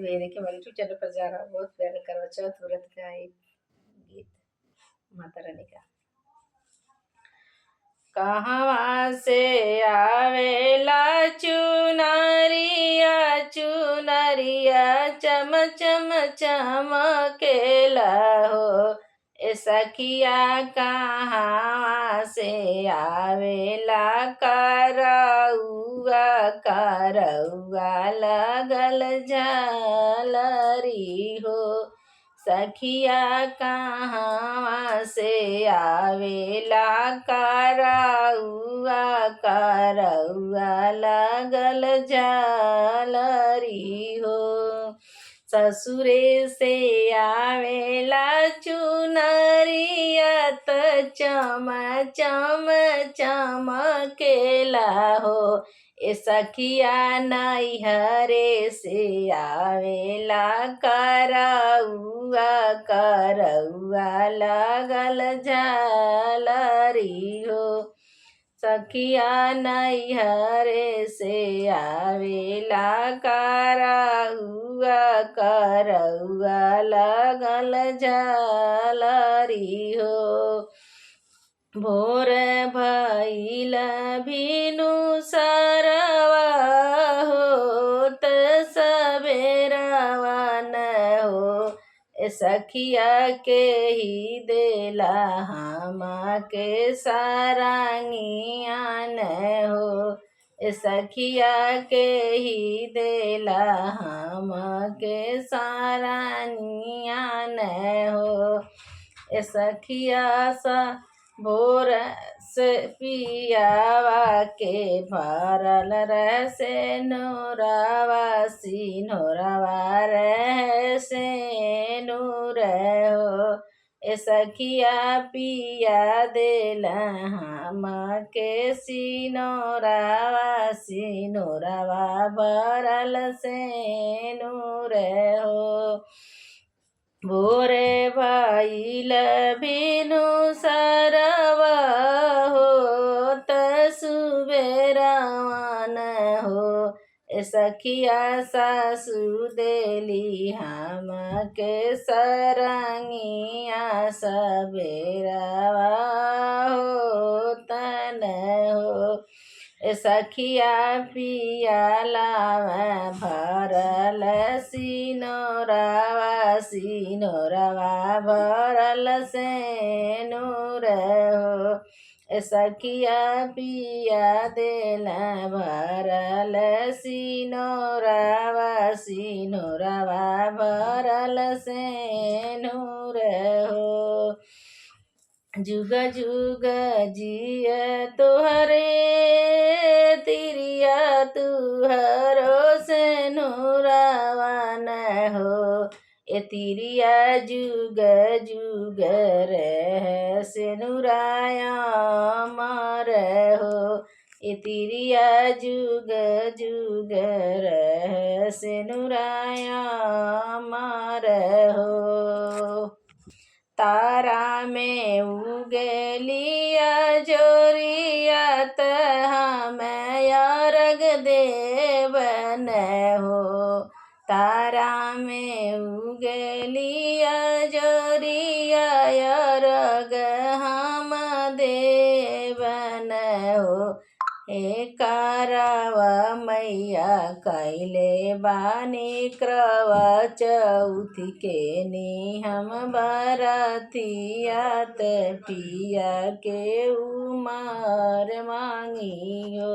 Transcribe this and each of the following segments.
देखिए हमारे YouTube channel पर जा रहा हूँ। बहुत प्यारा करवा चौथ व्रत का एक गीत माता रानी का। कहवा से आवेला चुनरिया चुनरिया चम चम चमकेला हो। ए सखिया कहाँ से आवेला करौआ करौआ लगल झालरी हो। सखिया कहाँ से आवेला करौआ करौआ लगल झालरी हो। ससुरे से आवेला चुनरिया त चम चम चमकेला हो। ए सखिया नैहरे से आवेला करौआ करौआ लगल झालरी हो। सखिया नैहरे से आवेला करौआ करौआ लगल झालरी हो। भोर भइल भिनु सरवा होत सबेरवा न हो। ए सखिया के ही देला हमा के सारंगिया न हो। ए सखिया के ही देला हमा के सारंगिया न हो। ए सखिया सा भोर से पियावा के भरल रह से नूरवा सिनोरवा रह से नूर हो। ए सखिया पिया देला हमा के सिनोरवा सिनोरवा भरल से नूर हो। भोरे भइल भिनु सरवा होत सुबेरवा न हो। ए सखिया सासु देली हमा के सारंगिया सबेरवा होत न हो। ए सखिया पियाला भरल सिनोरवा सिनोरवा भरल से नूर हो। ए सखिया पिया देला भरल सिनोरवा सिनोरवा भरल से नूर हो। जुग जुग जिय तोहरे तिरिया तुहरो से नूरवा न हो। ए तिरिया जुग जुग रह से नूराया मर हो। ए तिरिया जुग जुग रह से नूराया मर हो। तारा में उगलिया जोरिया त हम अर्घ देवन हो। तारा में उगलिया जोरिया अर्घ हम देवन हो। हे करवा मैया कैले बानी करवा चौथ के नी हम बरतिया त पिया के उमर मांगियो।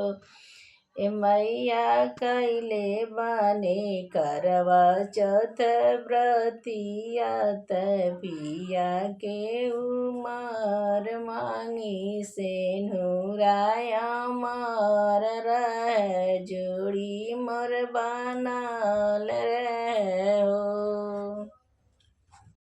ए मैया कैले बानी करवा चौथ व्रतिया त पिया के उमर मांगी से नूराया मर रह जो।